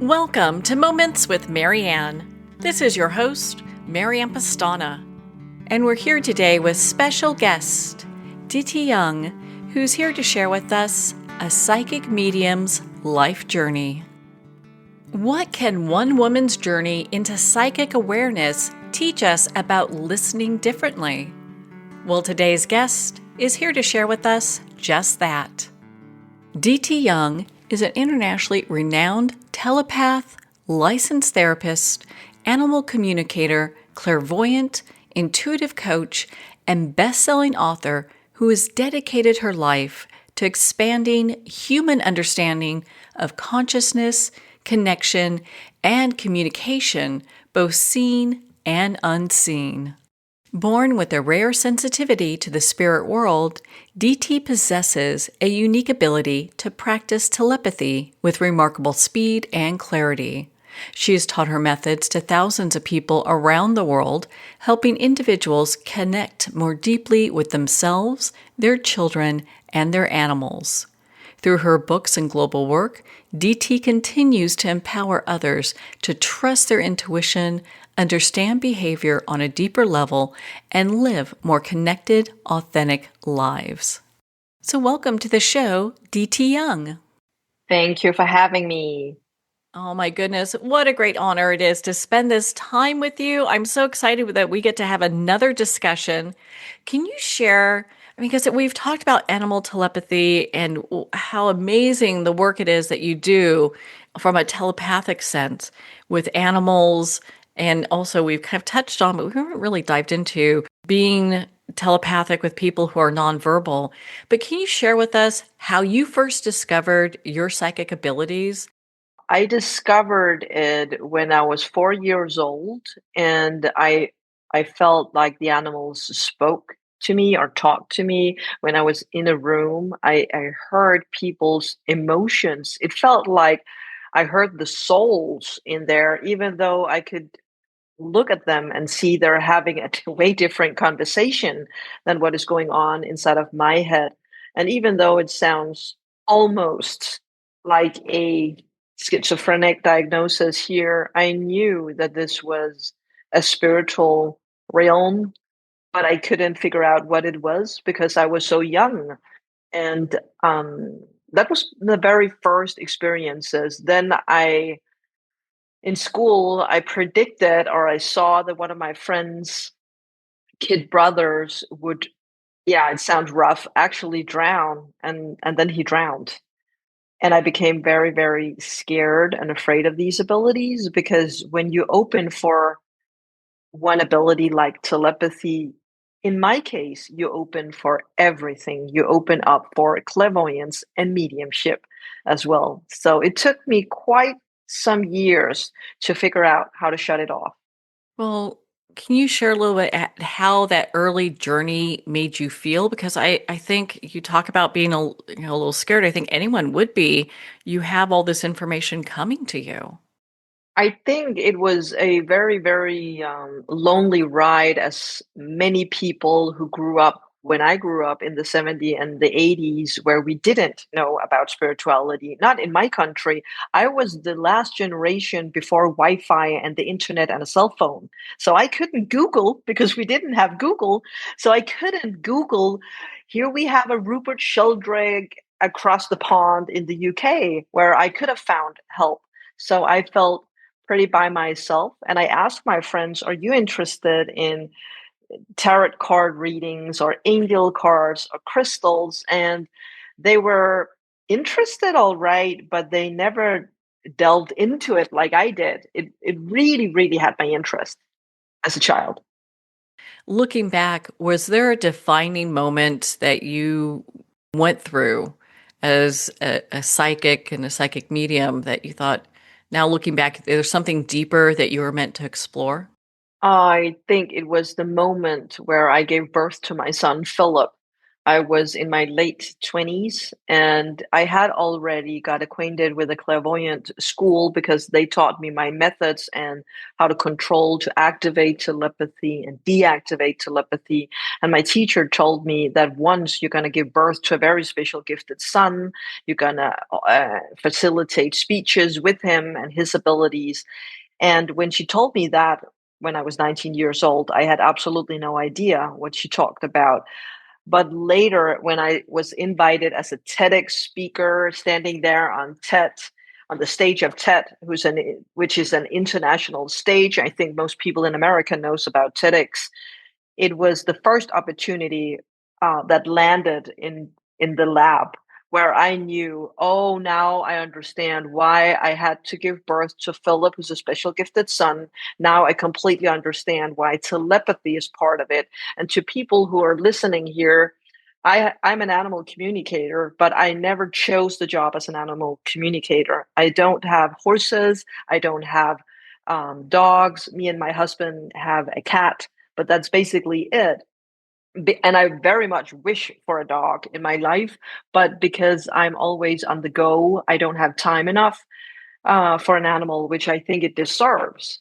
Welcome to Moments with Marianne. This is your host, Marianne Pastana, and we're here today with special guest, Ditte Young, who's here to share with us a psychic medium's life journey. What can one woman's journey into psychic awareness teach us about listening differently? Well, today's guest is here to share with us just that. Ditte Young is an internationally renowned telepath, licensed therapist, animal communicator, clairvoyant, intuitive coach, and best-selling author who has dedicated her life to expanding human understanding of consciousness, connection, and communication, both seen and unseen. Born with a rare sensitivity to the spirit world, Ditte possesses a unique ability to practice telepathy with remarkable speed and clarity. She has taught her methods to thousands of people around the world, helping individuals connect more deeply with themselves, their children, and their animals. Through her books and global work, Ditte continues to empower others to trust their intuition, understand behavior on a deeper level, and live more connected, authentic lives. So welcome to the show, Ditte Young. Thank you for having me. Oh my goodness, what a great honor it is to spend this time with you. I'm so excited that we get to have another discussion. Can you share, because we've talked about animal telepathy and how amazing the work it is that you do from a telepathic sense with animals. And also we've kind of touched on, but we haven't really dived into being telepathic with people who are nonverbal. But can you share with us how you first discovered your psychic abilities? I discovered it when I was 4 years old, and I felt like the animals spoke to me or talked to me when I was in a room. I heard people's emotions. It felt like I heard the souls in there, even though I could look at them and see they're having a way different conversation than what is going on inside of my head. And even though it sounds almost like a schizophrenic diagnosis here, I knew that this was a spiritual realm, but I couldn't figure out what it was because I was so young. And that was the very first experiences. Then in school, I predicted or I saw that one of my friends' kid brothers would, yeah, it sounds rough, actually drown, and then he drowned. And I became very, very scared and afraid of these abilities because when you open for one ability like telepathy, in my case, you open for everything. You open up for clairvoyance and mediumship as well. So it took me quite some years to figure out how to shut it off. Well, can you share a little bit how that early journey made you feel? Because I think you talk about being a little scared. I think anyone would be. You have all this information coming to you. I think it was a very, very lonely ride, as many people who grew up when I grew up in the 70s and the 80s, where we didn't know about spirituality. Not in my country. I was the last generation before Wi Fi and the internet and a cell phone. So I couldn't Google because we didn't have Google. So I couldn't Google. Here we have a Rupert Sheldrake across the pond in the UK where I could have found help. So I felt pretty by myself. And I asked my friends, are you interested in tarot card readings or angel cards or crystals? And they were interested, all right, but they never delved into it like I did. It really, really had my interest as a child. Looking back, was there a defining moment that you went through as a psychic and a psychic medium that you thought, now looking back, there's something deeper that you were meant to explore? I think it was the moment where I gave birth to my son, Philip. I was in my late 20s, and I had already got acquainted with a clairvoyant school because they taught me my methods and how to control, to activate telepathy and deactivate telepathy. And my teacher told me that once you're going to give birth to a very special gifted son, you're going to facilitate speeches with him and his abilities. And when she told me that, when I was 19 years old, I had absolutely no idea what she talked about. But later, when I was invited as a TEDx speaker, standing there on TED, on the stage of TED, which is an international stage, I think most people in America knows about TEDx. It was the first opportunity that landed in the lab where I knew, oh, now I understand why I had to give birth to Philip, who's a special gifted son. Now I completely understand why telepathy is part of it. And to people who are listening here, I'm an animal communicator, but I never chose the job as an animal communicator. I don't have horses. I don't have dogs. Me and my husband have a cat, but that's basically it. And I very much wish for a dog in my life, but because I'm always on the go, I don't have time enough for an animal, which I think it deserves.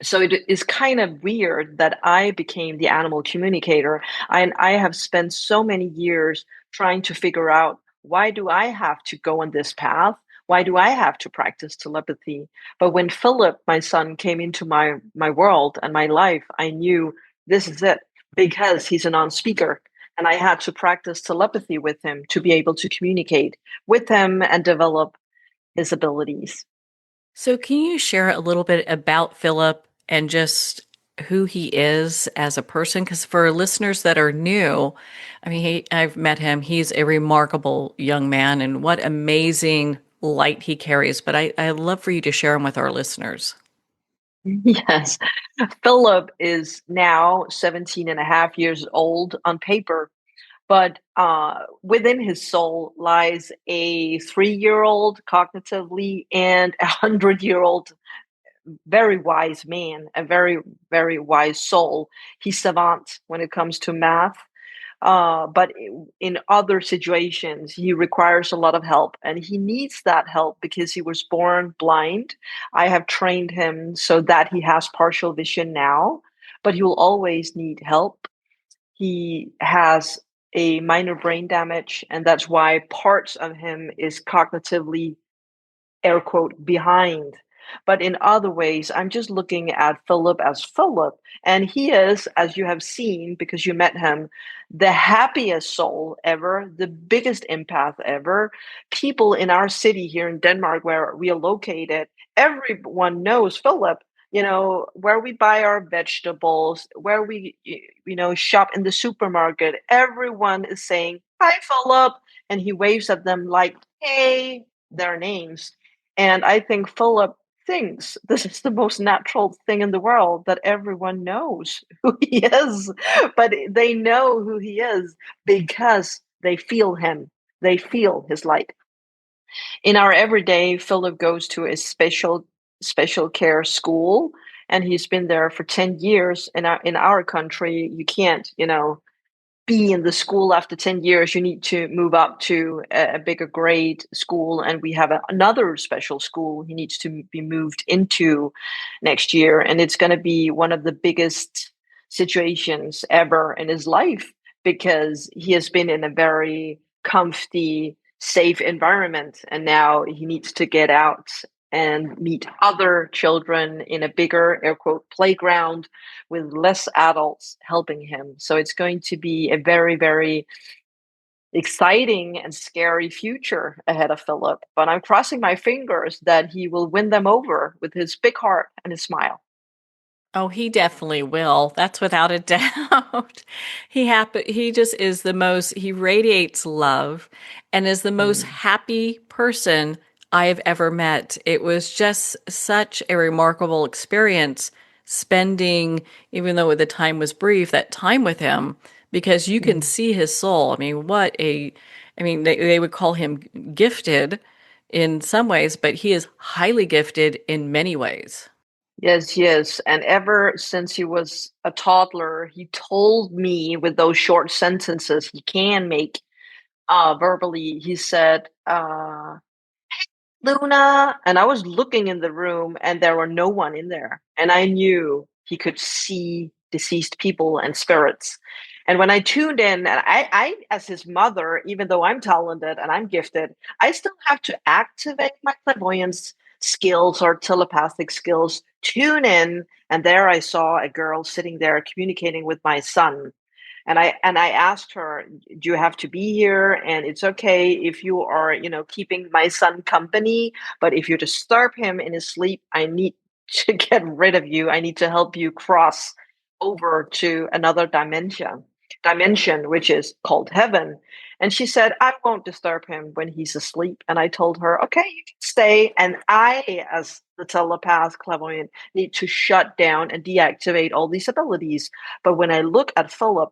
So it is kind of weird that I became the animal communicator. And I have spent so many years trying to figure out, why do I have to go on this path? Why do I have to practice telepathy? But when Philip, my son, came into my world and my life, I knew this is it, because he's a non-speaker. And I had to practice telepathy with him to be able to communicate with him and develop his abilities. So, can you share a little bit about Philip and just who he is as a person? Because for listeners that are new, I mean, I've met him. He's a remarkable young man, and what amazing light he carries. But I'd love for you to share him with our listeners. Yes. Philip is now 17 and a half years old on paper, but within his soul lies a 3 year old cognitively and a 100-year-old very wise man, a very, very wise soul. He's savant when it comes to math. But in other situations, he requires a lot of help, and he needs that help because he was born blind. I have trained him so that he has partial vision now, but he will always need help. He has a minor brain damage, and that's why parts of him is cognitively, air quote, behind. But in other ways, I'm just looking at Philip as Philip. And he is, as you have seen, because you met him, the happiest soul ever, the biggest empath ever. People in our city here in Denmark, where we are located, everyone knows Philip. You know, where we buy our vegetables, where we shop in the supermarket, everyone is saying, "Hi, Philip." And he waves at them like, "Hey," their names. And I think Philip thinks this is the most natural thing in the world, that everyone knows who he is. But they know who he is because they feel him, they feel his light. In our everyday, Philip goes to a special care school, and he's been there for 10 years. In our country, you can't, be in the school after 10 years. You need to move up to a bigger grade school, and we have another special school he needs to be moved into next year, and it's going to be one of the biggest situations ever in his life, because he has been in a very comfy, safe environment, and now he needs to get out and meet other children in a bigger, air quote, playground with less adults helping him. So it's going to be a very, very exciting and scary future ahead of Philip. But I'm crossing my fingers that he will win them over with his big heart and his smile. Oh, he definitely will. That's without a doubt. He just is the most, he radiates love and is the most Mm. happy person I've ever met. It was just such a remarkable experience spending, even though the time was brief, that time with him, because you can Mm. see his soul. I mean, they would call him gifted in some ways, but he is highly gifted in many ways. Yes, yes. And ever since he was a toddler, he told me with those short sentences he can make verbally. He said, Luna. And I was looking in the room and there were no one in there. And I knew he could see deceased people and spirits. And when I tuned in, and as his mother, even though I'm talented and I'm gifted, I still have to activate my clairvoyance skills or telepathic skills, tune in. And there I saw a girl sitting there communicating with my son. And I asked her, "Do you have to be here? And it's okay if you are, keeping my son company, but if you disturb him in his sleep, I need to get rid of you. I need to help you cross over to another dimension, which is called heaven." And she said, "I won't disturb him when he's asleep." And I told her, "Okay, you can stay." And I, as the telepath clairvoyant, need to shut down and deactivate all these abilities. But when I look at Philip,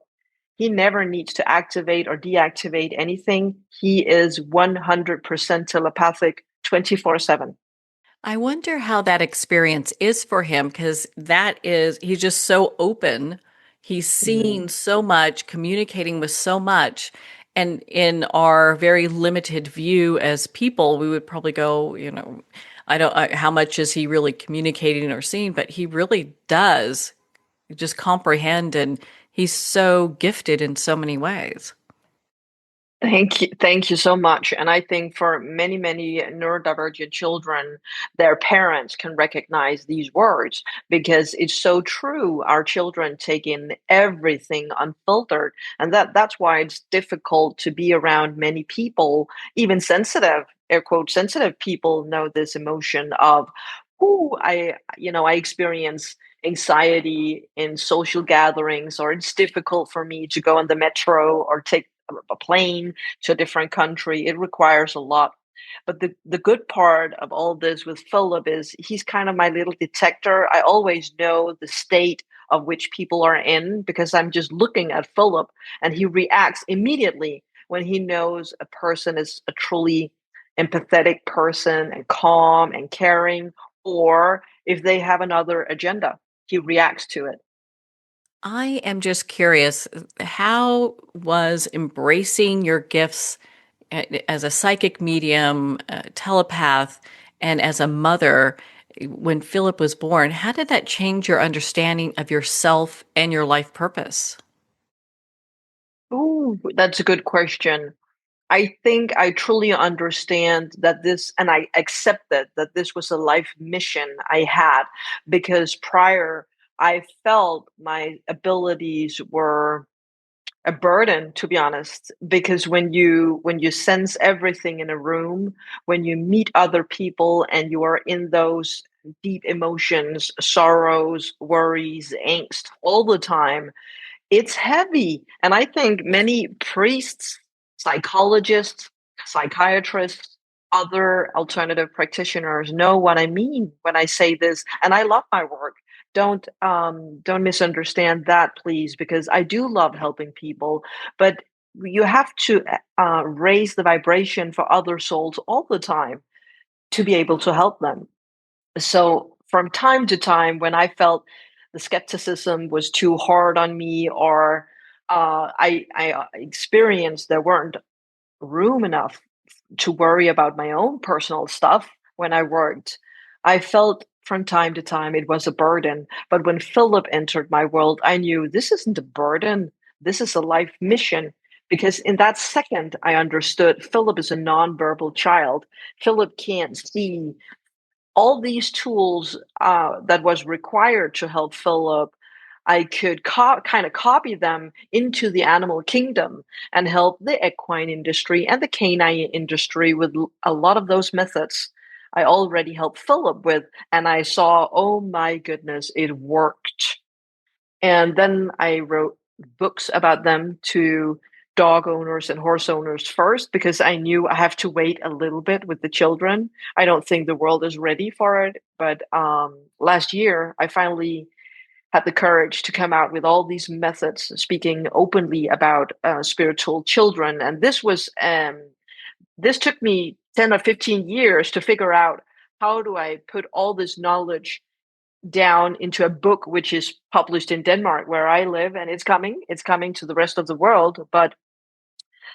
he never needs to activate or deactivate anything. He is 100% telepathic 24/7. I wonder how that experience is for him because he's just so open. He's seeing Mm. so much, communicating with so much. And in our very limited view as people, we would probably go, how much is he really communicating or seeing? But he really does just comprehend, and he's so gifted in so many ways. Thank you so much. And I think for many, many neurodivergent children, their parents can recognize these words because it's so true. Our children take in everything unfiltered, and that's why it's difficult to be around many people, even sensitive, air quote, sensitive people know this emotion of, who I experience anxiety in social gatherings, or it's difficult for me to go on the metro or take a plane to a different country. It requires a lot. But the good part of all this with Philip is he's kind of my little detector. I always know the state of which people are in because I'm just looking at Philip, and he reacts immediately when he knows a person is a truly empathetic person and calm and caring, or if they have another agenda, he reacts to it. I am just curious, how was embracing your gifts as a psychic medium, a telepath, and as a mother when Philip was born? How did that change your understanding of yourself and your life purpose? Ooh, that's a good question. I think I truly understand that this, and I accepted that this was a life mission I had, because prior I felt my abilities were a burden, to be honest, because when you sense everything in a room, when you meet other people and you are in those deep emotions, sorrows, worries, angst all the time, it's heavy. And I think many priests, psychologists, psychiatrists, other alternative practitioners know what I mean when I say this. And I love my work. Don't misunderstand that, please, because I do love helping people. But you have to raise the vibration for other souls all the time to be able to help them. So from time to time, when I felt the skepticism was too hard on me, or I experienced there weren't room enough to worry about my own personal stuff when I worked, I felt from time to time it was a burden. But when Philip entered my world, I knew this isn't a burden. This is a life mission. Because in that second, I understood Philip is a nonverbal child. Philip can't see all these tools that was required to help Philip. I could kind of copy them into the animal kingdom and help the equine industry and the canine industry with a lot of those methods I already helped Philip with. And I saw, oh my goodness, it worked. And then I wrote books about them to dog owners and horse owners first, because I knew I have to wait a little bit with the children. I don't think the world is ready for it. But last year, I finally had the courage to come out with all these methods, speaking openly about spiritual children. And this took me 10 or 15 years to figure out, how do I put all this knowledge down into a book which is published in Denmark where I live, and it's coming to the rest of the world. But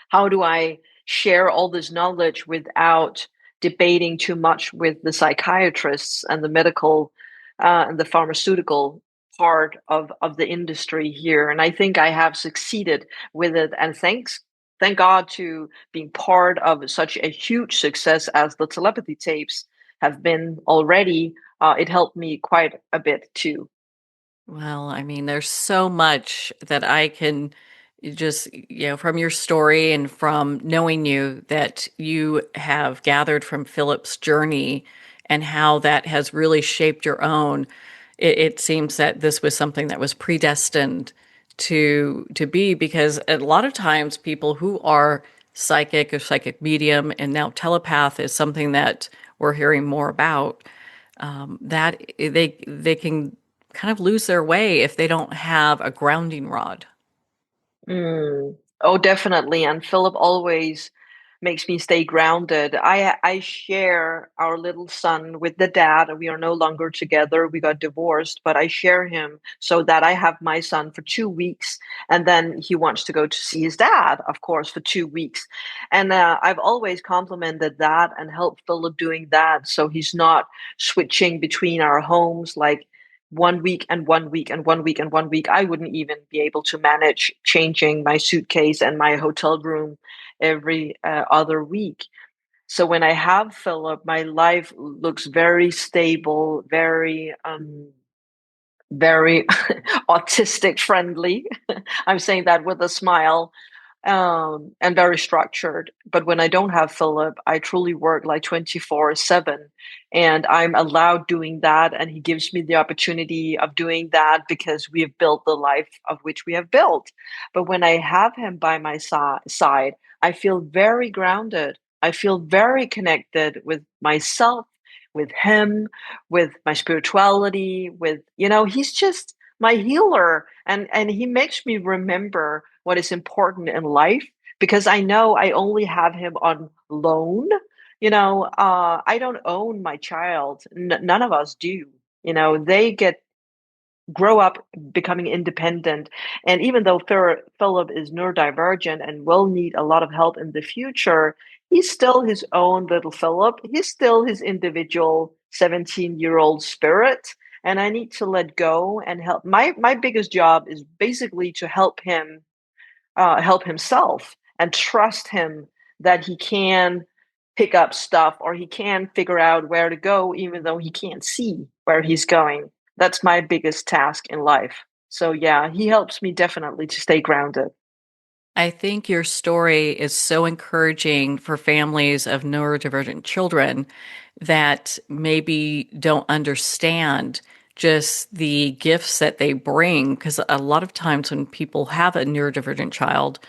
how do I share all this knowledge without debating too much with the psychiatrists and the medical and the pharmaceutical part of the industry here? And I think I have succeeded with it. And thank God to being part of such a huge success as the telepathy tapes have been already. It helped me quite a bit too. Well, I mean, there's so much that I can just, from your story and from knowing you that you have gathered from Philip's journey and how that has really shaped your own. It seems that this was something that was predestined to be, because a lot of times people who are psychic or psychic medium and now telepath is something that we're hearing more about, that they can kind of lose their way if they don't have a grounding rod. Mm. Oh, definitely. And Philip always makes me stay grounded. I share our little son with the dad. We are no longer together. We got divorced, but I share him so that I have my son for 2 weeks, and then he wants to go to see his dad, of course, for 2 weeks. And I've always complimented that and helped Philip doing that, so he's not switching between our homes like 1 week and 1 week and 1 week and 1 week. I wouldn't even be able to manage changing my suitcase and my hotel room every other week. So when I have Philip, my life looks very stable, very autistic friendly. I'm saying that with a smile, and very structured. But when I don't have Philip, I truly work like 24/7, and I'm allowed doing that. And he gives me the opportunity of doing that because we have built the life of which we have built. But when I have him by my side, I feel very grounded. I feel very connected with myself, with him, with my spirituality, he's just my healer, and he makes me remember what is important in life, because I know I only have him on loan. I don't own my child. None of us do. They grow up becoming independent. And even though Philip is neurodivergent and will need a lot of help in the future, he's still his own little Philip. He's still his individual 17-year-old spirit. And I need to let go and help. My biggest job is basically to help himself and trust him that he can pick up stuff, or he can figure out where to go, even though he can't see where he's going. That's my biggest task in life. So, yeah, he helps me definitely to stay grounded. I think your story is so encouraging for families of neurodivergent children that maybe don't understand just the gifts that they bring. Because a lot of times when people have a neurodivergent child,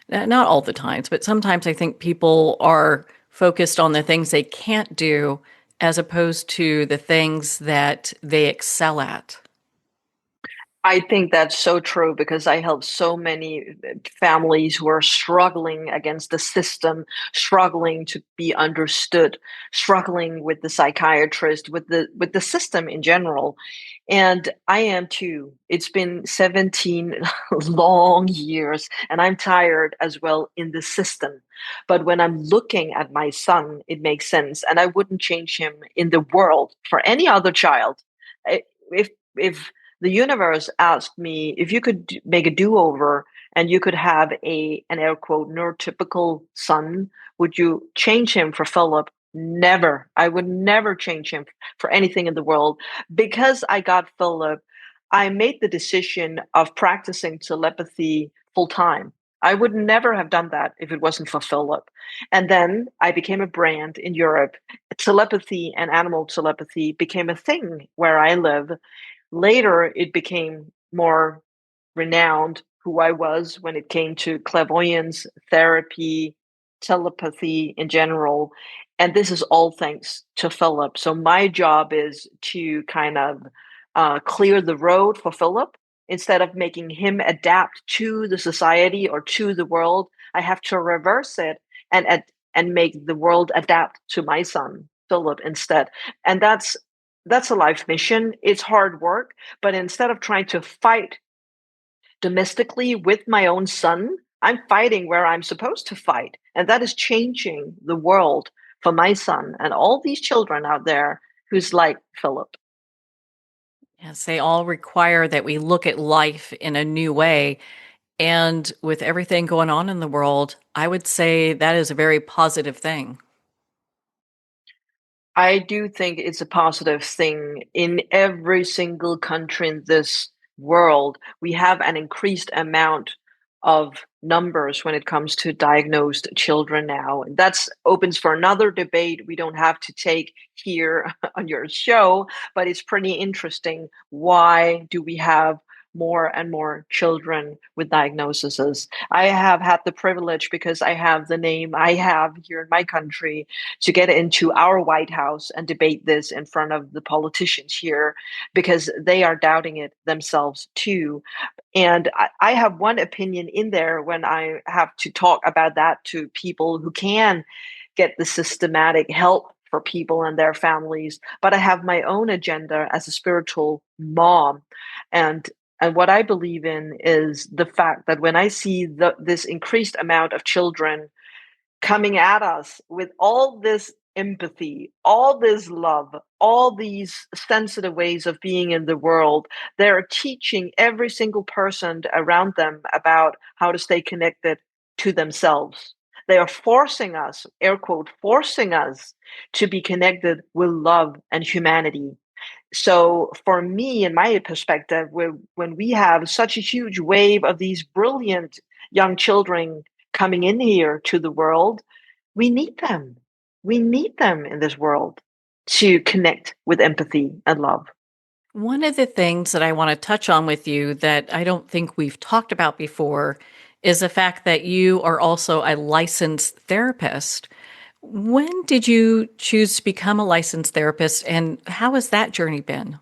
not all the times, but sometimes I think people are focused on the things they can't do as opposed to the things that they excel at. I think that's so true, because I help so many families who are struggling against the system, struggling to be understood, struggling with the psychiatrist, with the system in general. And I am too. It's been 17 long years, and I'm tired as well in the system. But when I'm looking at my son, it makes sense, and I wouldn't change him in the world for any other child. If the universe asked me if you could make a do-over and you could have an air quote neurotypical son, would you change him for Philip? Never. I would never change him for anything in the world. Because I got Philip, I made the decision of practicing telepathy full time. I would never have done that if it wasn't for Philip. And then I became a brand in Europe. Telepathy and animal telepathy became a thing where I live. Later, it became more renowned who I was when it came to clairvoyance, therapy, telepathy in general. And this is all thanks to Philip. So my job is to kind of clear the road for Philip. Instead of making him adapt to the society or to the world, I have to reverse it and make the world adapt to my son, Philip, instead. And that's a life mission. It's hard work, but instead of trying to fight domestically with my own son, I'm fighting where I'm supposed to fight. And that is changing the world for my son and all these children out there who's like Philip. Yes, they all require that we look at life in a new way. And with everything going on in the world, I would say that is a very positive thing. I do think it's a positive thing in every single country in this world. We have an increased amount of numbers when it comes to diagnosed children now. That's opens for another debate we don't have to take here on your show, but it's pretty interesting. Why do we have more and more children with diagnoses? I have had the privilege because I have the name I have here in my country to get into our White House and debate this in front of the politicians here because they are doubting it themselves too. And I have one opinion in there when I have to talk about that to people who can get the systematic help for people and their families. But I have my own agenda as a spiritual mom. And and what I believe in is the fact that when I see this increased amount of children coming at us with all this empathy, all this love, all these sensitive ways of being in the world. They're teaching every single person around them about how to stay connected to themselves. They are forcing us, air quote, forcing us to be connected with love and humanity. So for me, in my perspective, when we have such a huge wave of these brilliant young children coming in here to the world, we need them. We need them in this world to connect with empathy and love. One of the things that I want to touch on with you that I don't think we've talked about before is the fact that you are also a licensed therapist. When did you choose to become a licensed therapist, and how has that journey been?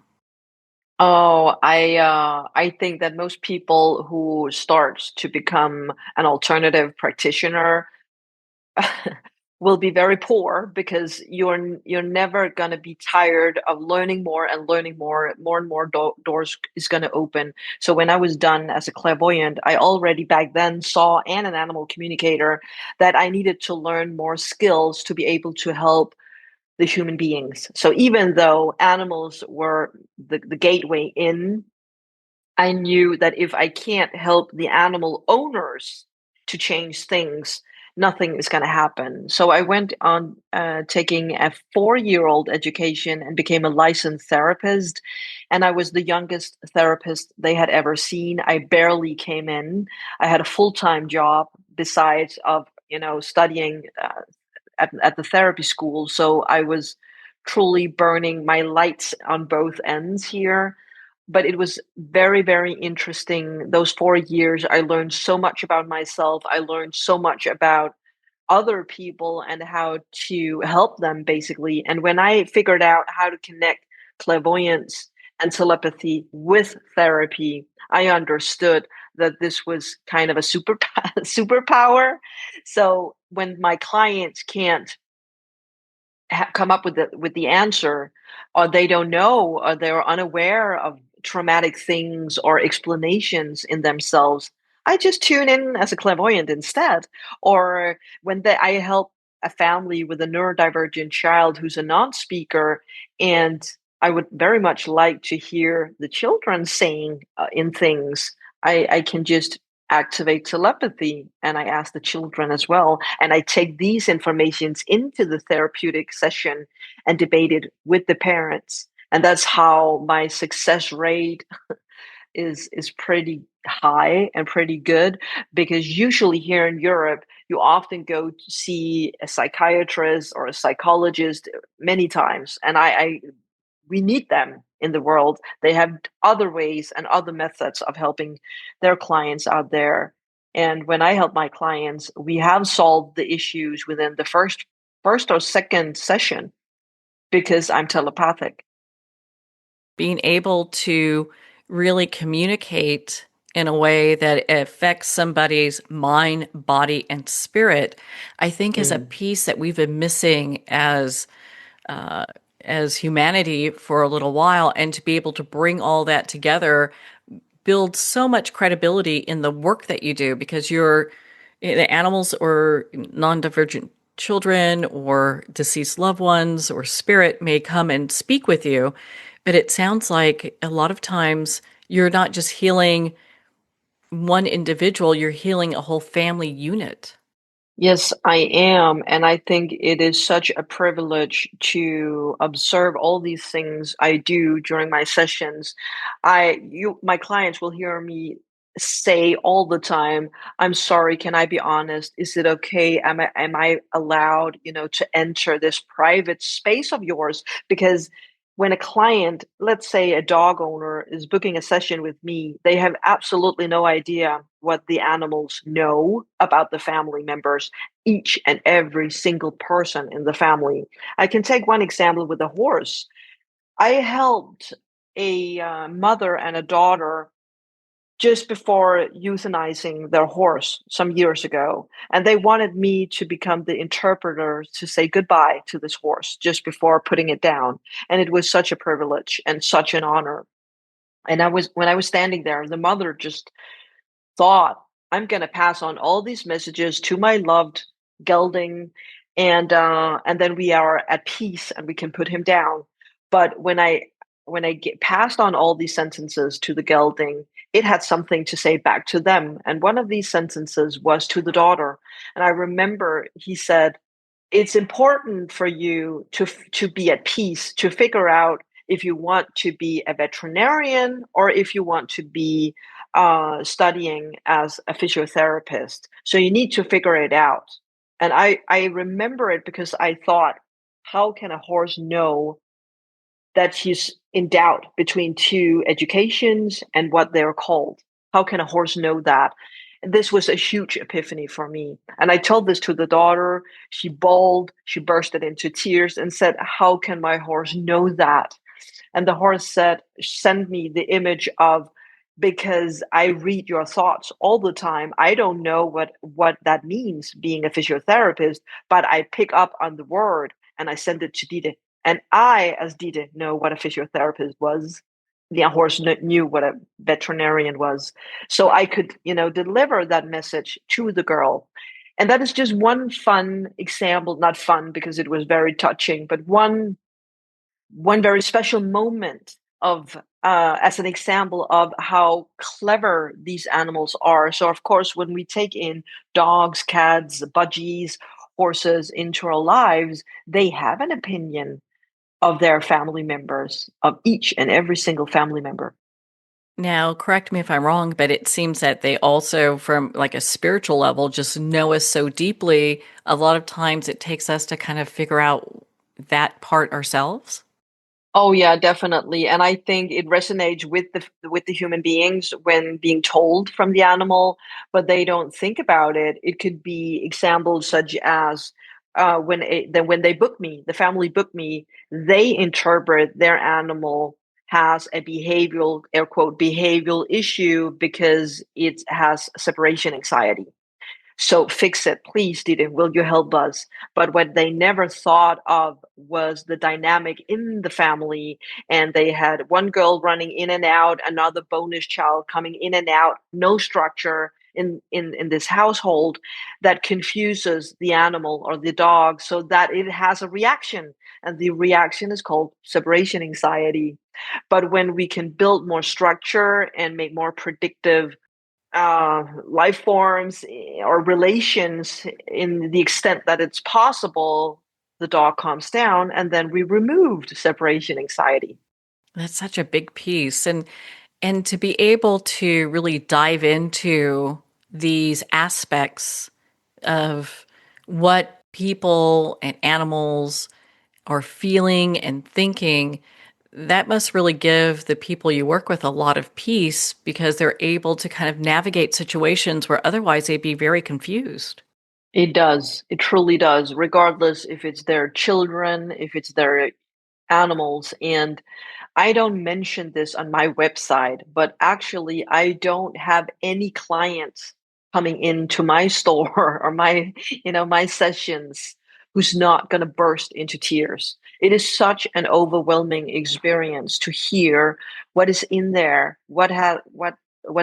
Oh, I think that most people who start to become an alternative practitioner will be very poor because you're never going to be tired of learning more and learning more. More and more doors is going to open. So when I was done as a clairvoyant, I already back then saw and an animal communicator that I needed to learn more skills to be able to help the human beings. So even though animals were the gateway in, I knew that if I can't help the animal owners to change things, nothing is going to happen. So I went on taking a 4-year-old education and became a licensed therapist. And I was the youngest therapist they had ever seen. I barely came in. I had a full-time job besides of studying at the therapy school. So I was truly burning my lights on both ends here, but it was very, very interesting. Those 4 years, I learned so much about myself. I learned so much about other people and how to help them, basically. And when I figured out how to connect clairvoyance and telepathy with therapy, I understood that this was kind of a superpower. So when my clients can't come up with the answer, or they don't know, or they're unaware of traumatic things or explanations in themselves, I just tune in as a clairvoyant instead. Or when I help a family with a neurodivergent child who's a non-speaker, and I would very much like to hear the children saying in things, I can just activate telepathy, and I ask the children as well, and I take these informations into the therapeutic session and debate it with the parents. And that's how my success rate is pretty high and pretty good, because usually here in Europe you often go to see a psychiatrist or a psychologist many times, and I we need them in the world. They have other ways and other methods of helping their clients out there. And when I help my clients, we have solved the issues within the first or second session because I'm telepathic. Being able to really communicate in a way that affects somebody's mind, body, and spirit, I think is a Mm. piece that we've been missing as uh, as humanity for a little while, and to be able to bring all that together builds so much credibility in the work that you do because the animals or non-divergent children or deceased loved ones or spirit may come and speak with you, but it sounds like a lot of times you're not just healing one individual, you're healing a whole family unit. Yes, I am. And I think it is such a privilege to observe all these things I do during my sessions. My clients will hear me say all the time, I'm sorry, can I be honest? Is it okay? Am I allowed, to enter this private space of yours? Because when a client, let's say a dog owner, is booking a session with me, they have absolutely no idea what the animals know about the family members, each and every single person in the family. I can take one example with a horse. I helped a mother and a daughter just before euthanizing their horse some years ago. And they wanted me to become the interpreter to say goodbye to this horse just before putting it down. And it was such a privilege and such an honor. And when I was standing there, the mother just thought, I'm going to pass on all these messages to my loved gelding, and then we are at peace and we can put him down. But when I passed on all these sentences to the gelding, it had something to say back to them. And one of these sentences was to the daughter. And I remember he said, it's important for you to be at peace, to figure out if you want to be a veterinarian or if you want to be studying as a physiotherapist. So you need to figure it out. And I remember it because I thought, how can a horse know that he's in doubt between two educations and what they're called? How can a horse know that? This was a huge epiphany for me. And I told this to the daughter. She bawled, she bursted into tears and said, how can my horse know that? And the horse said, send me the image of, because I read your thoughts all the time. I don't know what that means being a physiotherapist, but I pick up on the word and I send it to Ditte. And I, as Ditte, know what a physiotherapist was. The horse knew what a veterinarian was. So I could, deliver that message to the girl. And that is just one fun example, not fun because it was very touching, but one very special moment of as an example of how clever these animals are. So of course, when we take in dogs, cats, budgies, horses into our lives, they have an opinion of their family members, of each and every single family member. Now, correct me if I'm wrong, but it seems that they also, from like a spiritual level, just know us so deeply. A lot of times it takes us to kind of figure out that part ourselves. Oh yeah, definitely. And I think it resonates with the human beings when being told from the animal, but they don't think about it. It could be examples such as when they book me, the family book me, they interpret their animal has a behavioral, air quote, behavioral issue because it has separation anxiety. So fix it, please, Didi. Will you help us? But what they never thought of was the dynamic in the family. And they had one girl running in and out, another bonus child coming in and out, no structure in this household that confuses the animal or the dog so that it has a reaction. And the reaction is called separation anxiety. But when we can build more structure and make more predictive life forms or relations in the extent that it's possible, the dog calms down, and then we removed separation anxiety. That's such a big piece. And to be able to really dive into these aspects of what people and animals are feeling and thinking, that must really give the people you work with a lot of peace because they're able to kind of navigate situations where otherwise they'd be very confused. It does. It truly does, regardless if it's their children, if it's their animals. And I don't mention this on my website, but actually, I don't have any clients coming into my store or my sessions who's not going to burst into tears. It is such an overwhelming experience to hear what is in there, what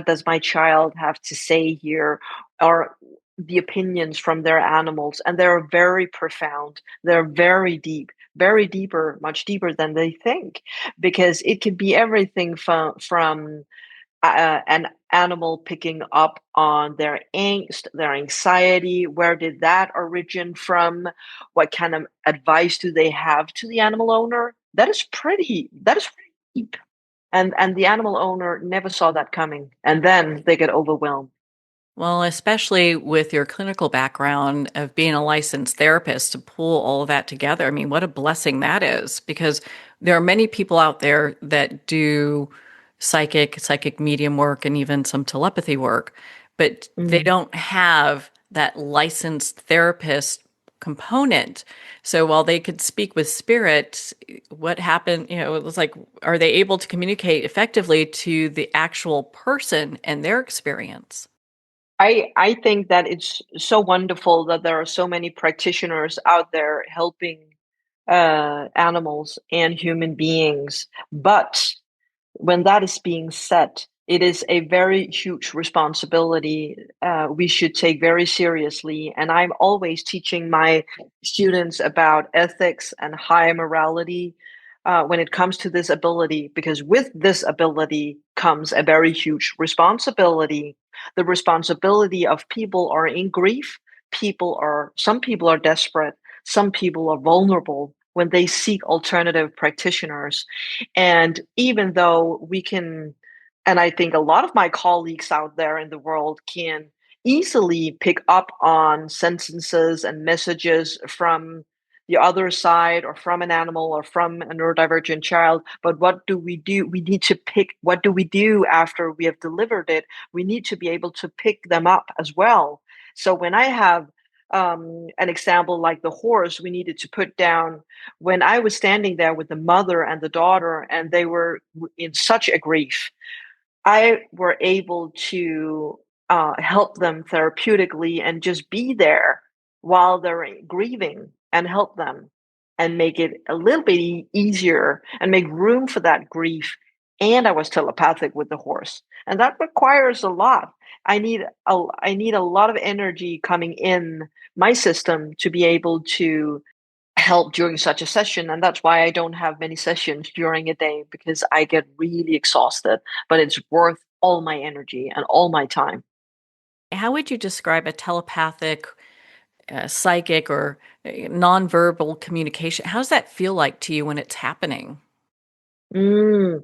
does my child have to say here, or the opinions from their animals, and they're very profound. They're very deep, very deeper, much deeper than they think, because it could be everything from an animal picking up on their angst, their anxiety. Where did that origin from? What kind of advice do they have to the animal owner? That is pretty deep. And the animal owner never saw that coming. And then they get overwhelmed. Well, especially with your clinical background of being a licensed therapist to pull all of that together. I mean, what a blessing that is because there are many people out there that do psychic medium work, and even some telepathy work, but they Mm. don't have that licensed therapist component. So while they could speak with spirit, what happened, it was like, are they able to communicate effectively to the actual person and their experience? I think that it's so wonderful that there are so many practitioners out there helping animals and human beings. But when that is being said, it is a very huge responsibility we should take very seriously. And I'm always teaching my students about ethics and high morality when it comes to this ability, because with this ability comes a very huge responsibility. The responsibility of people are in grief. Some people are desperate. Some people are vulnerable when they seek alternative practitioners. And even though we can, and I think a lot of my colleagues out there in the world can easily pick up on sentences and messages from the other side or from an animal or from a neurodivergent child. But what do we do? We need to pick, what do we do after we have delivered it? We need to be able to pick them up as well. So when I have an example like the horse we needed to put down, when I was standing there with the mother and the daughter, and they were in such a grief, I were able to help them therapeutically and just be there while they're grieving and help them and make it a little bit easier and make room for that grief. And I was telepathic with the horse, and that requires a lot. I need a lot of energy coming in my system to be able to help during such a session. And that's why I don't have many sessions during a day, because I get really exhausted, but it's worth all my energy and all my time. How would you describe a telepathic, psychic, or nonverbal communication? How does that feel like to you when it's happening? Mm.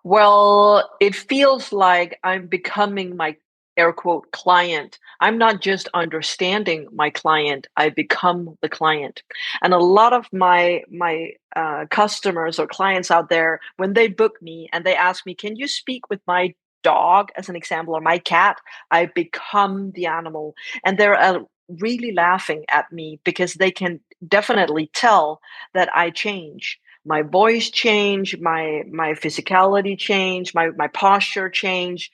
Well, it feels like I'm becoming my air quote client. I'm not just understanding my client, I become the client. And a lot of my customers or clients out there, when they book me and they ask me, "Can you speak with my dog," as an example, or my cat, I become the animal. And they're really laughing at me because they can definitely tell that I change. My voice change, my physicality change, my posture change,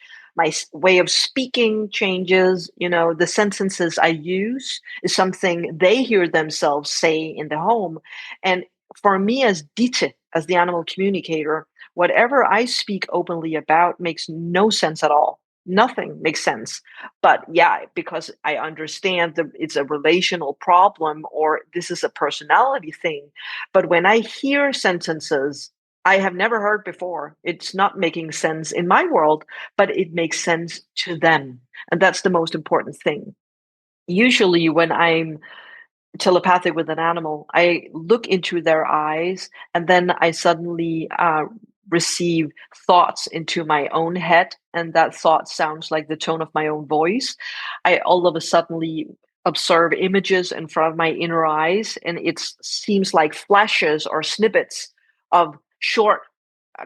way of speaking changes. The sentences I use is something they hear themselves say in the home. And for me as Ditte, as the animal communicator, whatever I speak openly about makes no sense at all. Nothing makes sense. But yeah, because I understand that it's a relational problem or this is a personality thing. But when I hear sentences I have never heard before, it's not making sense in my world, but it makes sense to them. And that's the most important thing. Usually, when I'm telepathic with an animal, I look into their eyes, and then I suddenly receive thoughts into my own head, and that thought sounds like the tone of my own voice. I all of a suddenly observe images in front of my inner eyes, and it seems like flashes or snippets of short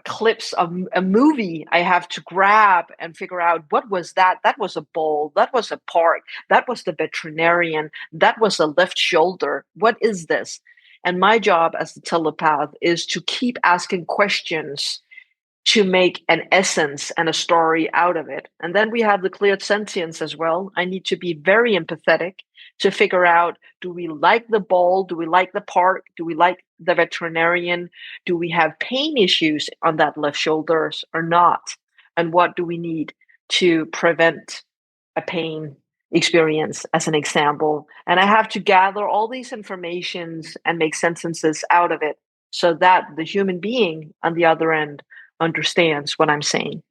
clips of a movie I have to grab and figure out what was that. That was a bowl. That was a park. That was the veterinarian. That was a left shoulder. What is this? And my job as the telepath is to keep asking questions to make an essence and a story out of it. And then we have the clear sentience as well. I need to be very empathetic to figure out, do we like the ball? Do we like the park? Do we like the veterinarian? Do we have pain issues on that left shoulders or not? And what do we need to prevent a pain experience, as an example? And I have to gather all these informations and make sentences out of it so that the human being on the other end understands what I'm saying.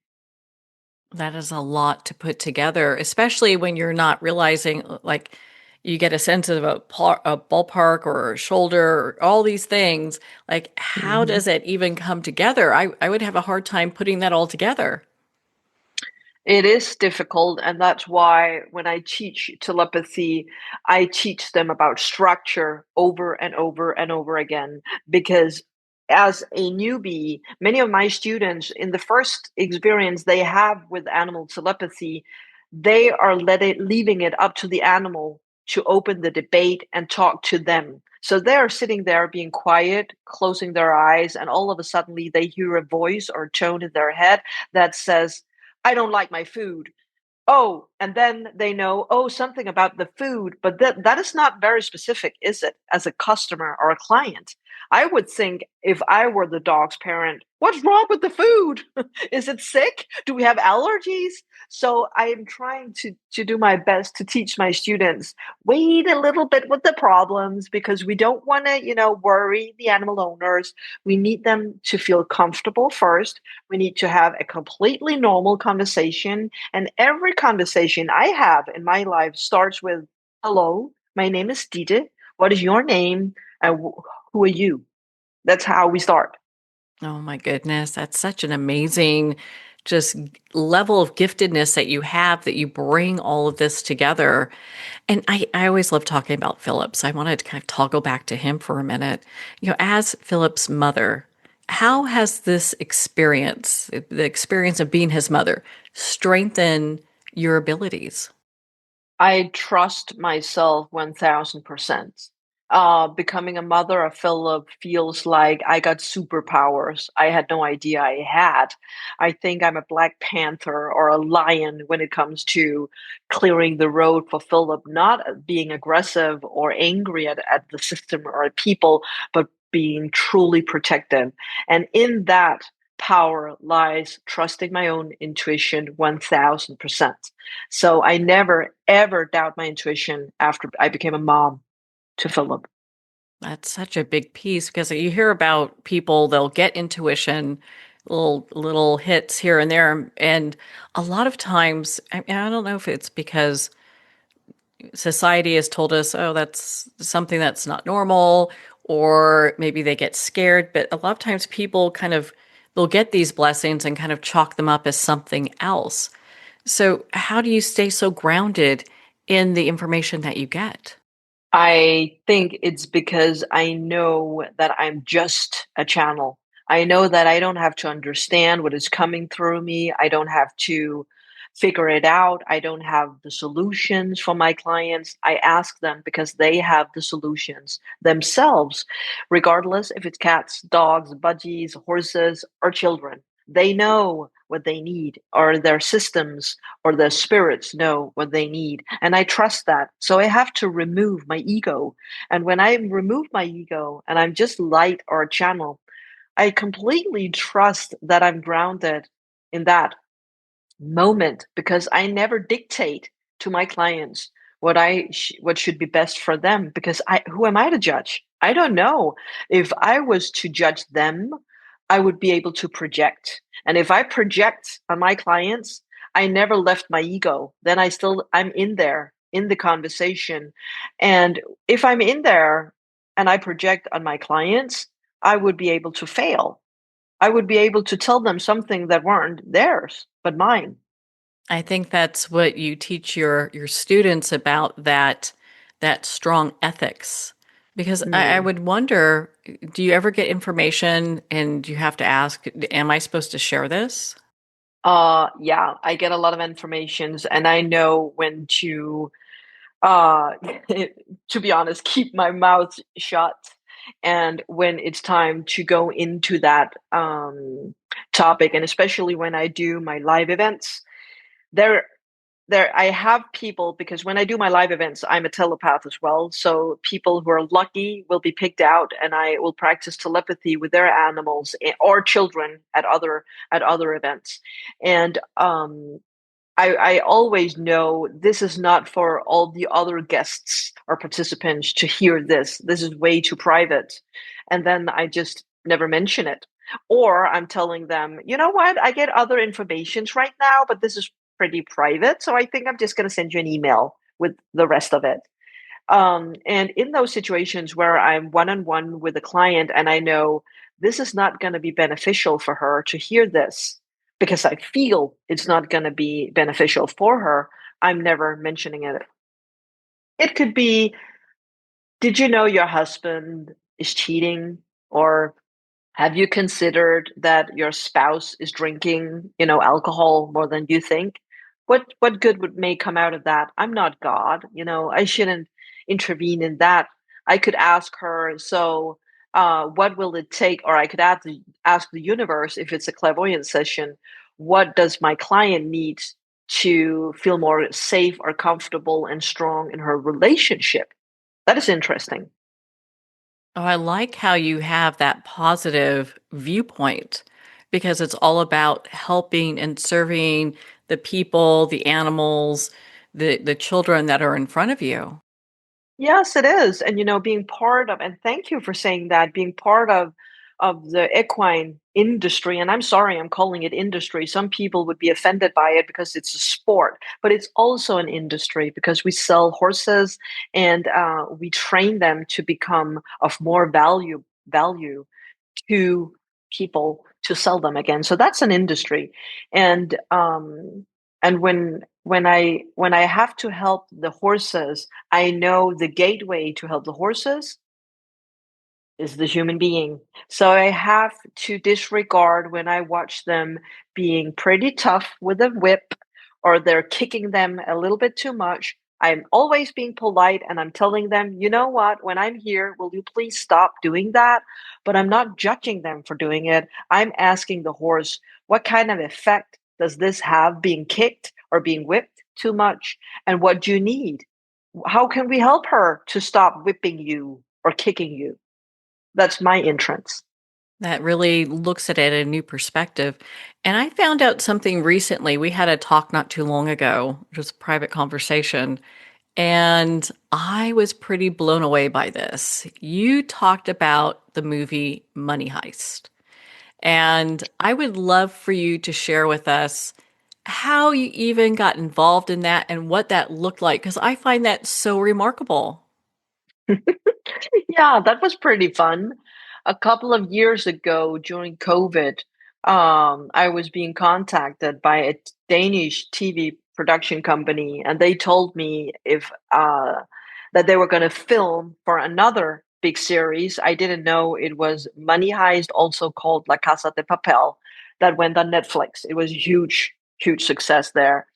That is a lot to put together, especially when you're not realizing, like, you get a sense of a ballpark or a shoulder, or all these things. Like, how Mhm. does it even come together? I would have a hard time putting that all together. It is difficult, and that's why when I teach telepathy, I teach them about structure over and over and over again. Because as a newbie, many of my students, in the first experience they have with animal telepathy, they are leaving it up to the animal to open the debate and talk to them. So they're sitting there being quiet, closing their eyes, and all of a sudden they hear a voice or a tone in their head that says, I don't like my food. Oh, and then they know, oh, something about the food, but that is not very specific, is it, as a customer or a client? I would think if I were the dog's parent, what's wrong with the food? Is it sick? Do we have allergies? So I am trying to do my best to teach my students, wait a little bit with the problems because we don't want to, worry the animal owners. We need them to feel comfortable first. We need to have a completely normal conversation, and every conversation I have in my life starts with, hello, my name is Ditte. What is your name? And who are you? That's how we start. Oh my goodness, that's such an amazing just level of giftedness that you have, that you bring all of this together. And I always love talking about Philip. So I wanted to kind of toggle back to him for a minute. As Philip's mother, how has this experience, the experience of being his mother, strengthened your abilities? I trust myself 1000%. Becoming a mother of Philip feels like I got superpowers I had no idea I had. I think I'm a Black Panther or a lion when it comes to clearing the road for Philip, not being aggressive or angry at the system or at people, but being truly protective. And in that power lies trusting my own intuition 1000%. So I never, ever doubt my intuition after I became a mom to Philip. That's such a big piece because you hear about people, they'll get intuition, little hits here and there. And a lot of times, I don't know if it's because society has told us, oh, that's something that's not normal, or maybe they get scared. But a lot of times people they'll get these blessings and kind of chalk them up as something else. So, how do you stay so grounded in the information that you get? I think it's because I know that I'm just a channel. I know that I don't have to understand what is coming through me. I don't have to figure it out. I don't have the solutions for my clients. I ask them because they have the solutions themselves, regardless if it's cats, dogs, budgies, horses, or children. They know what they need, or their systems or their spirits know what they need. And I trust that. So I have to remove my ego. And when I remove my ego and I'm just light or a channel, I completely trust that I'm grounded in that moment because I never dictate to my clients what should be best for them because I who am I to judge? I don't know. If I was to judge them, I would be able to project. And if I project on my clients, I never left my ego. Then I'm in there in the conversation. And if I'm in there and I project on my clients, I would be able to fail. I would be able to tell them something that weren't theirs, but mine. I think that's what you teach your students about that strong ethics. Because I Mm. would wonder, do you ever get information and you have to ask, am I supposed to share this? Yeah, I get a lot of informations and I know when to uh to be honest, keep my mouth shut. And when it's time to go into that topic, and especially when I do my live events. There I have people, because when I do my live events, I'm a telepath as well. So people who are lucky will be picked out, and I will practice telepathy with their animals or children at other events. And I always know this is not for all the other guests or participants to hear this. This is way too private. And then I just never mention it. Or I'm telling them, you know what, I get other informations right now, but this is pretty private. So I think I'm just going to send you an email with the rest of it. And in those situations where I'm one on one with a client and I know this is not going to be beneficial for her to hear this because I feel it's not going to be beneficial for her, I'm never mentioning it. It could be, did you know your husband is cheating? Or have you considered that your spouse is drinking, alcohol more than you think? What good may come out of that? I'm not God, I shouldn't intervene in that. I could ask her, so what will it take? Or I could ask the universe, if it's a clairvoyant session, what does my client need to feel more safe or comfortable and strong in her relationship? That is interesting. Oh, I like how you have that positive viewpoint because it's all about helping and serving the people, the animals, the children that are in front of you. Yes, it is. And being part of, and thank you for saying that, being part of the equine industry, and I'm sorry I'm calling it industry. Some people would be offended by it because it's a sport, but it's also an industry because we sell horses, and we train them to become of more value to people to sell them again. So that's an industry. And when I have to help the horses, I know the gateway to help the horses is the human being. So I have to disregard when I watch them being pretty tough with a whip, or they're kicking them a little bit too much. I'm always being polite and I'm telling them, you know what, when I'm here, will you please stop doing that? But I'm not judging them for doing it. I'm asking the horse, what kind of effect does this have, being kicked or being whipped too much? And what do you need? How can we help her to stop whipping you or kicking you? That's my entrance. That really looks at it in a new perspective. And I found out something recently. We had a talk not too long ago, just a private conversation, and I was pretty blown away by this. You talked about the movie Money Heist. And I would love for you to share with us how you even got involved in that and what that looked like, because I find that so remarkable. Yeah, that was pretty fun. A couple of years ago during COVID, I was being contacted by a Danish TV production company, and they told me if that they were going to film for another big series. I didn't know it was Money Heist, also called La Casa de Papel, that went on Netflix. It was a huge, huge success there.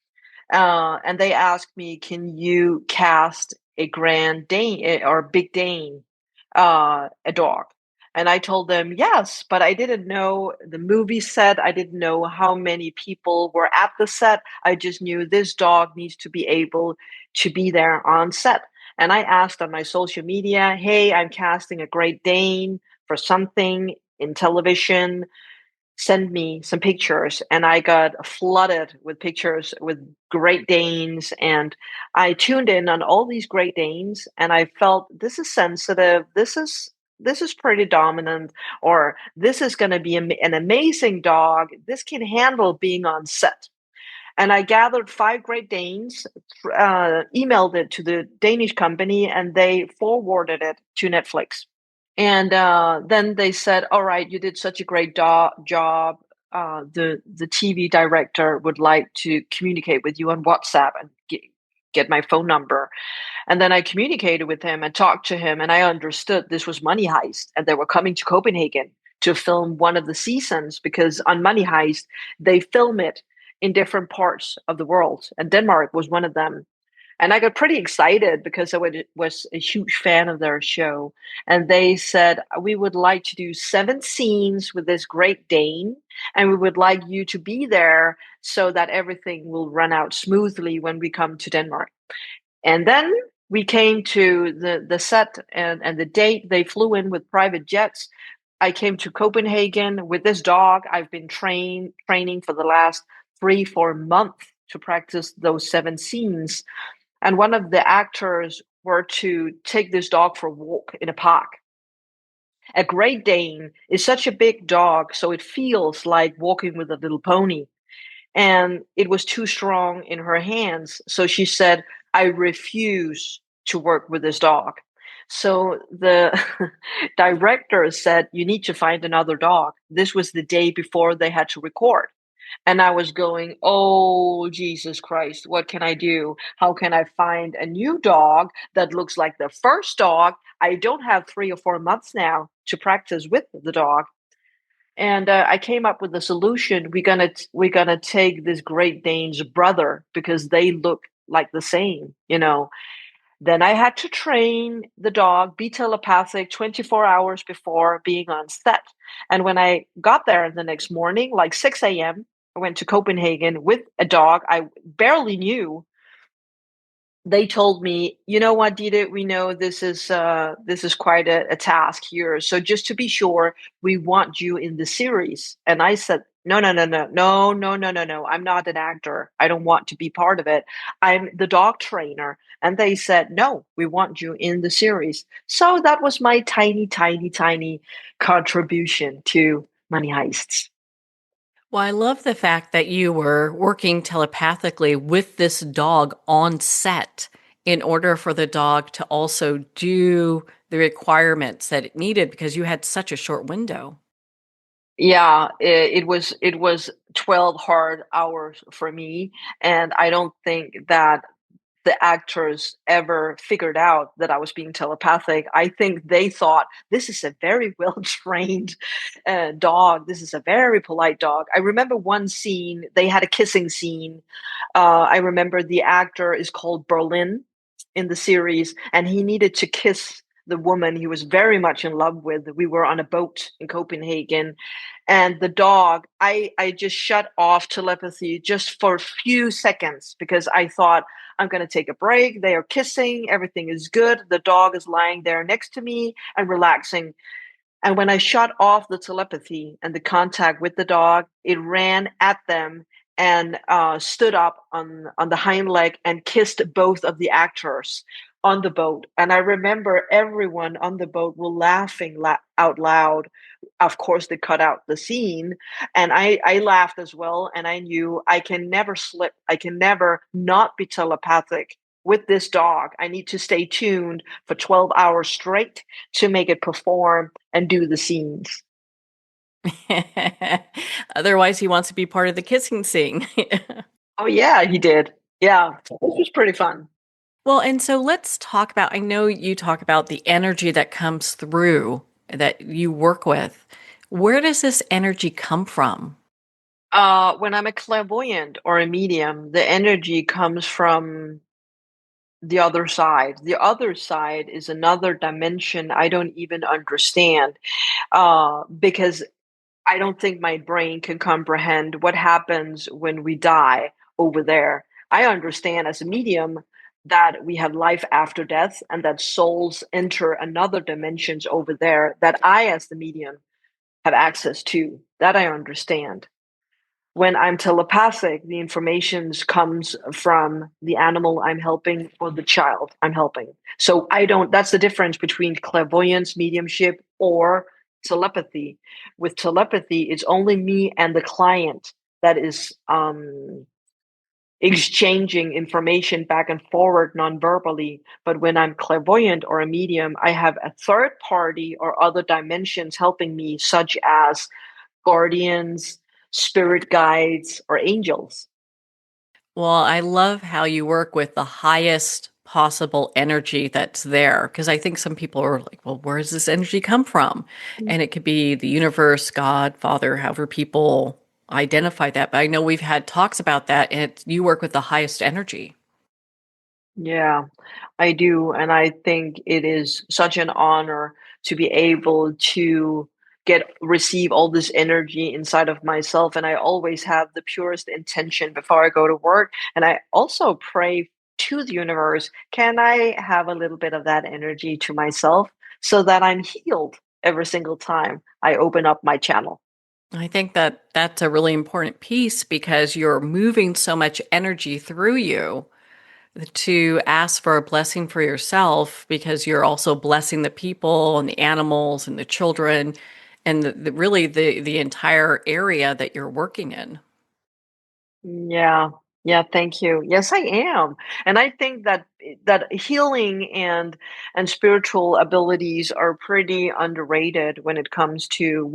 And they asked me, "Can you cast a Grand Dane or Big Dane, a dog?" And I told them yes, but I didn't know the movie set. I didn't know how many people were at the set. I just knew this dog needs to be able to be there on set. And I asked on my social media, "Hey, I'm casting a Great Dane for something in television, send me some pictures." And I got flooded with pictures with Great Danes, and I tuned in on all these Great Danes, and I felt this is sensitive, this is pretty dominant, or this is going to be an amazing dog, this can handle being on set. And I gathered 5 Great Danes, emailed it to the Danish company, and they forwarded it to Netflix. And then they said, "All right, you did such a great job. The TV director would like to communicate with you on WhatsApp and get my phone number." And then I communicated with him and talked to him, and I understood this was Money Heist, and they were coming to Copenhagen to film one of the seasons, because on Money Heist they film it in different parts of the world, and Denmark was one of them. And I got pretty excited because was a huge fan of their show. And they said, we would like to do 7 scenes with this Great Dane, and we would like you to be there so that everything will run out smoothly when we come to Denmark. And then we came to the set and the date. They flew in with private jets. I came to Copenhagen with this dog. I've been training for the last 3-4 months to practice those 7 scenes. And one of the actors were to take this dog for a walk in a park. A Great Dane is such a big dog, so it feels like walking with a little pony. And it was too strong in her hands. So she said, I refuse to work with this dog. So the director said, you need to find another dog. This was the day before they had to record. And I was going, oh, Jesus Christ, what can I do? How can I find a new dog that looks like the first dog? I don't have 3 or 4 months now to practice with the dog. And I came up with a solution. We're gonna take this Great Dane's brother because they look like the same, you know. Then I had to train the dog, be telepathic 24 hours before being on set. And when I got there the next morning, like 6 a.m., I went to Copenhagen with a dog I barely knew. They told me, you know what, Ditte, we know this is quite a task here. So just to be sure, we want you in the series. And I said, no, no, no, no, no, no, no, no, no. I'm not an actor. I don't want to be part of it. I'm the dog trainer. And they said, no, we want you in the series. So that was my tiny, tiny, tiny contribution to Money Heists. Well, I love the fact that you were working telepathically with this dog on set in order for the dog to also do the requirements that it needed because you had such a short window. Yeah, it was 12 hard hours for me, and I don't think that the actors ever figured out that I was being telepathic. I think they thought this is a very well trained dog. This is a very polite dog. I remember one scene, they had a kissing scene. I remember the actor is called Berlin in the series, and he needed to kiss the woman he was very much in love with. We were on a boat in Copenhagen, and the dog, I just shut off telepathy just for a few seconds because I thought, I'm going to take a break. They are kissing. Everything is good. The dog is lying there next to me and relaxing. And when I shut off the telepathy and the contact with the dog, it ran at them and stood up on the hind leg and kissed both of the actors on the boat. And I remember everyone on the boat were laughing out loud. Of course, they cut out the scene, and I laughed as well. And I knew I can never slip. I can never not be telepathic with this dog. I need to stay tuned for 12 hours straight to make it perform and do the scenes. Otherwise, he wants to be part of the kissing scene. Oh yeah, he did. Yeah, this was pretty fun. Well, and so let's talk about, I know you talk about the energy that comes through that you work with. Where does this energy come from? When I'm a clairvoyant or a medium, the energy comes from the other side. The other side is another dimension I don't even understand, because I don't think my brain can comprehend what happens when we die over there. I understand as a medium that we have life after death and that souls enter another dimensions over there that I, as the medium, have access to. That I understand. When I'm telepathic, the information comes from the animal I'm helping or the child I'm helping. So I don't, that's the difference between clairvoyance, mediumship, or telepathy. With telepathy, it's only me and the client that is exchanging information back and forward non-verbally. But when I'm clairvoyant or a medium, I have a third party or other dimensions helping me, such as guardians, spirit guides, or angels. Well, I love how you work with the highest possible energy that's there. Because I think some people are like, well, where does this energy come from? And it could be the universe, God, Father, however people identify that. But I know we've had talks about that, and you work with the highest energy. Yeah, I do. And I think it is such an honor to be able to receive all this energy inside of myself. And I always have the purest intention before I go to work. And I also pray to the universe, can I have a little bit of that energy to myself so that I'm healed every single time I open up my channel? I think that that's a really important piece because you're moving so much energy through you to ask for a blessing for yourself because you're also blessing the people and the animals and the children and really the entire area that you're working in. Yeah. Yeah, thank you. Yes, I am. And I think that healing and spiritual abilities are pretty underrated when it comes to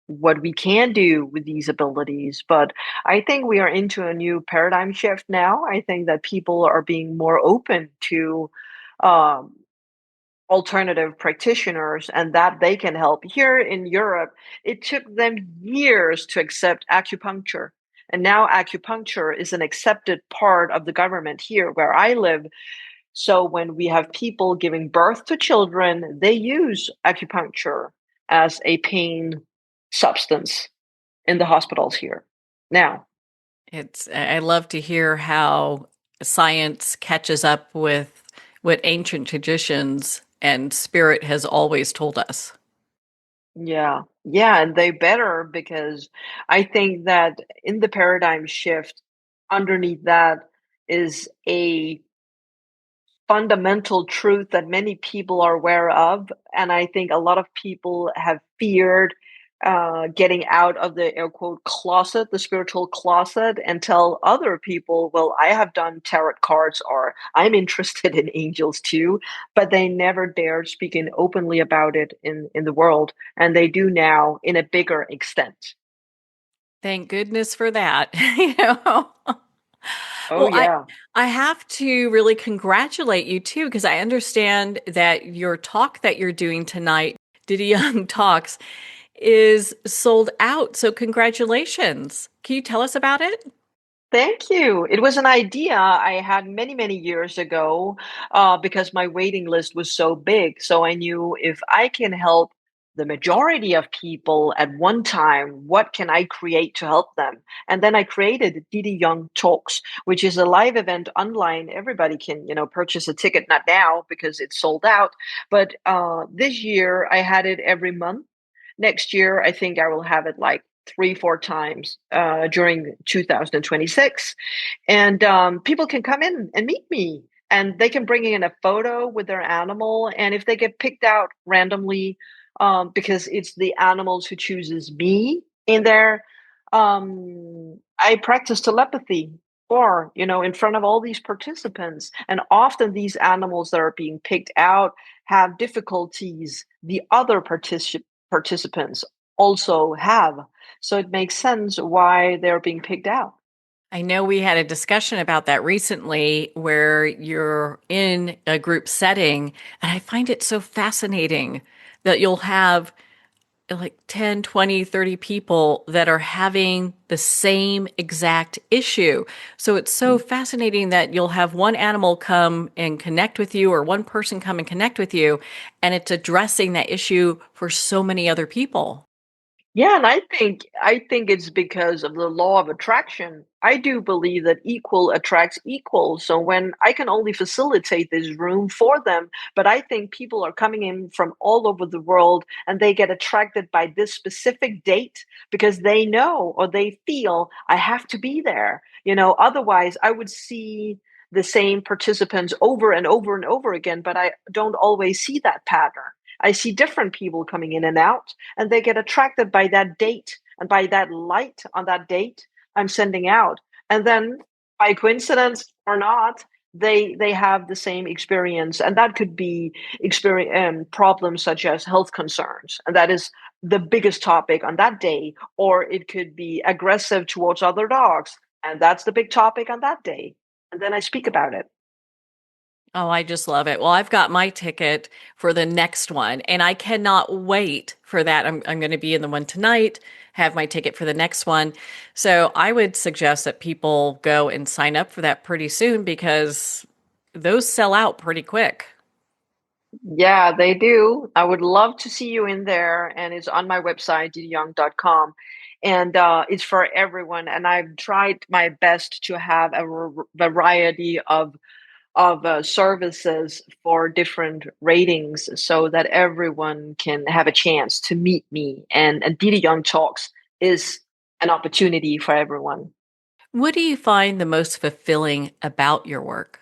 what we can do with these abilities. But I think we are into a new paradigm shift now. I think that people are being more open to um alternative practitioners and that they can help. Here in Europe, it took them years to accept acupuncture. And now acupuncture is an accepted part of the government here where I live. So when we have people giving birth to children, they use acupuncture as a pain substance in the hospitals here. Now, I love to hear how science catches up with what ancient traditions and spirit has always told us. yeah. Yeah, and they better because I think that in the paradigm shift, underneath that is a fundamental truth that many people are aware of. And I think a lot of people have feared getting out of the air quote closet, the spiritual closet, and tell other people, well, I have done tarot cards or I'm interested in angels too. But they never dared speak in openly about it in the world. And they do now in a bigger extent. Thank goodness for that. you know. Oh, Well, yeah. I have to really congratulate you too because I understand that your talk that you're doing tonight, Diddy Young Talks, is sold out. So congratulations. Can you tell us about it? Thank you. It was an idea I had many, many years ago because my waiting list was so big. So I knew if I can help the majority of people at one time, what can I create to help them? And then I created Ditte Young Talks, which is a live event online. Everybody can, purchase a ticket, not now because it's sold out. But this year I had it every month. Next year, I think I will have it like three, four times during 2026. And people can come in and meet me and they can bring in a photo with their animal. And if they get picked out randomly, because it's the animals who chooses me in there, I practice telepathy or, in front of all these participants. And often these animals that are being picked out have difficulties the other participants also have. So it makes sense why they're being picked out. I know we had a discussion about that recently where you're in a group setting, and I find it so fascinating that you'll have like 10, 20, 30 people that are having the same exact issue. So it's so fascinating that you'll have one animal come and connect with you or one person come and connect with you, and it's addressing that issue for so many other people. Yeah, and I think it's because of the law of attraction. I do believe that equal attracts equal. So when I can only facilitate this room for them, but I think people are coming in from all over the world and they get attracted by this specific date because they know or they feel I have to be there. Otherwise I would see the same participants over and over and over again, but I don't always see that pattern. I see different people coming in and out, and they get attracted by that date and by that light on that date I'm sending out. And then, by coincidence or not, they have the same experience, and that could be experience problems such as health concerns, and that is the biggest topic on that day. Or it could be aggressive towards other dogs, and that's the big topic on that day. And then I speak about it. Oh, I just love it. Well, I've got my ticket for the next one, and I cannot wait for that. I'm going to be in the one tonight, have my ticket for the next one. So I would suggest that people go and sign up for that pretty soon because those sell out pretty quick. Yeah, they do. I would love to see you in there, and it's on my website, diddyyoung.com. And it's for everyone. And I've tried my best to have a variety of services for different ratings so that everyone can have a chance to meet me. And Ditte Young Talks is an opportunity for everyone. What do you find the most fulfilling about your work?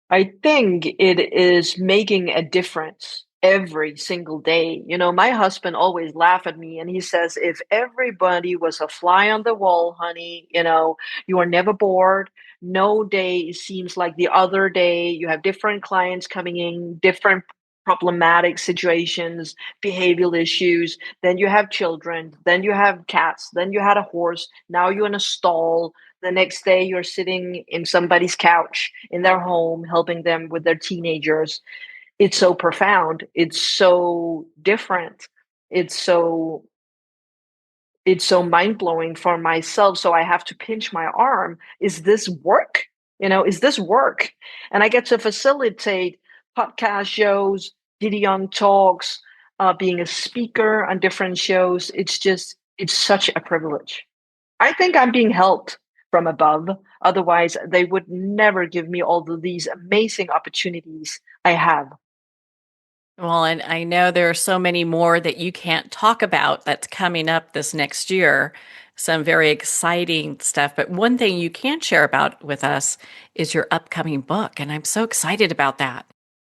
I think it is making a difference every single day. You know, my husband always laugh at me and he says, if everybody was a fly on the wall, honey, you are never bored. No day seems like the other day. You have different clients coming in, different problematic situations, behavioral issues. Then you have children, then you have cats, then you had a horse. Now you're in a stall. The next day, you're sitting in somebody's couch in their home, helping them with their teenagers. It's so profound. It's so different. It's so it's so mind blowing for myself. So I have to pinch my arm. Is this work? Is this work? And I get to facilitate podcast shows, Ditte Young Talks, being a speaker on different shows. It's such a privilege. I think I'm being helped from above. Otherwise, they would never give me all of these amazing opportunities I have. Well, and I know there are so many more that you can't talk about that's coming up this next year. Some very exciting stuff. But one thing you can share about with us is your upcoming book. And I'm so excited about that.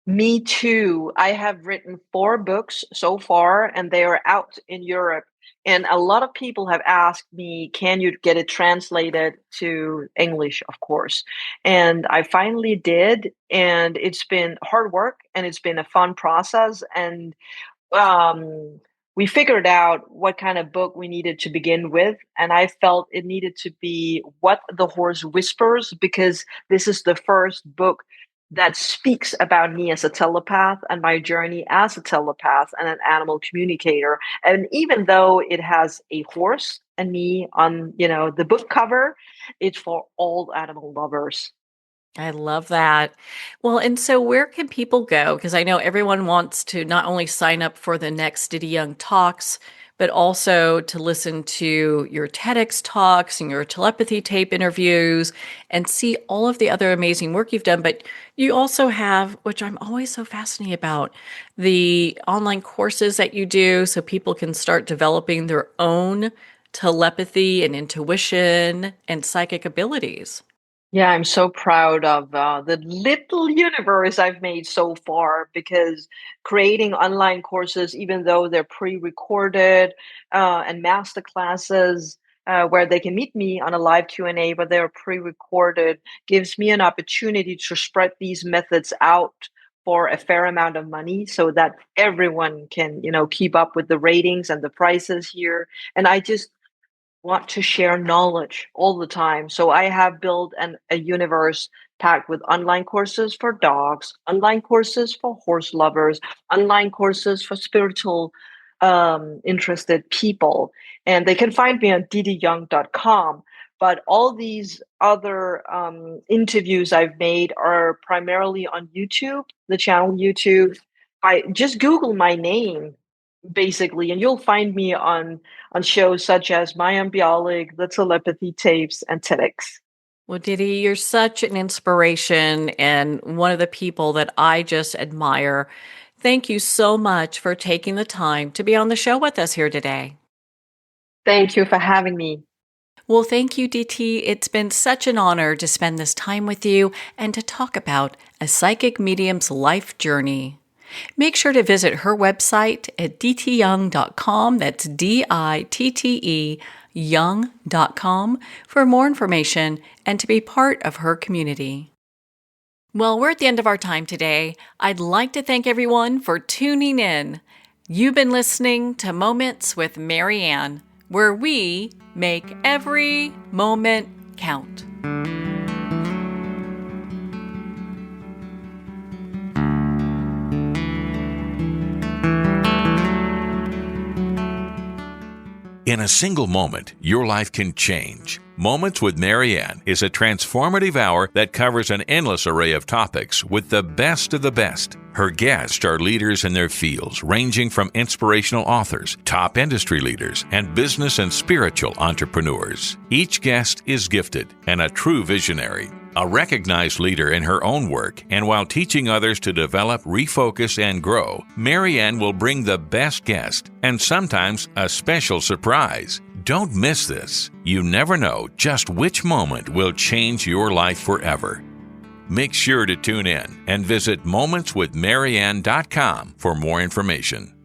Me too. I have written 4 books so far, and they are out in Europe. And a lot of people have asked me, can you get it translated to English, of course? And I finally did. And it's been hard work and it's been a fun process. And um, we figured out what kind of book we needed to begin with. And I felt it needed to be What the Horse Whispers, because this is the first book that speaks about me as a telepath and my journey as a telepath and an animal communicator. And even though it has a horse and me on, the book cover, it's for all animal lovers. I love that. Well, and so where can people go? Because I know everyone wants to not only sign up for the next Ditte Young Talks, but also to listen to your TEDx talks and your telepathy tape interviews and see all of the other amazing work you've done. But you also have, which I'm always so fascinated about, the online courses that you do so people can start developing their own telepathy and intuition and psychic abilities. Yeah, I'm so proud of the little universe I've made so far because creating online courses, even though they're pre-recorded and master classes where they can meet me on a live Q&A, but they're pre-recorded, gives me an opportunity to spread these methods out for a fair amount of money so that everyone can, keep up with the ratings and the prices here. And I just want to share knowledge all the time. So I have built a universe packed with online courses for dogs, online courses for horse lovers, online courses for spiritual interested people. And they can find me on diddyyoung.com. But all these other interviews I've made are primarily on YouTube, the channel YouTube. I just Google my name basically, and you'll find me on shows such as Mayim Bialik, the Telepathy Tapes, and TEDx. Well, Didi, you're such an inspiration and one of the people that I just admire. Thank you so much for taking the time to be on the show with us here today. Thank you for having me. Well, thank you, DT. It's been such an honor to spend this time with you and to talk about a psychic medium's life journey. Make sure to visit her website at ditteyoung.com. That's DITTE young.com for more information and to be part of her community. Well, we're at the end of our time today. I'd like to thank everyone for tuning in. You've been listening to Moments with Marianne, where we make every moment count. In a single moment, your life can change. Moments with Marianne is a transformative hour that covers an endless array of topics with the best of the best. Her guests are leaders in their fields, ranging from inspirational authors, top industry leaders, and business and spiritual entrepreneurs. Each guest is gifted and a true visionary, a recognized leader in her own work, and while teaching others to develop, refocus, and grow, Marianne will bring the best guest and sometimes a special surprise. Don't miss this. You never know just which moment will change your life forever. Make sure to tune in and visit momentswithmarianne.com for more information.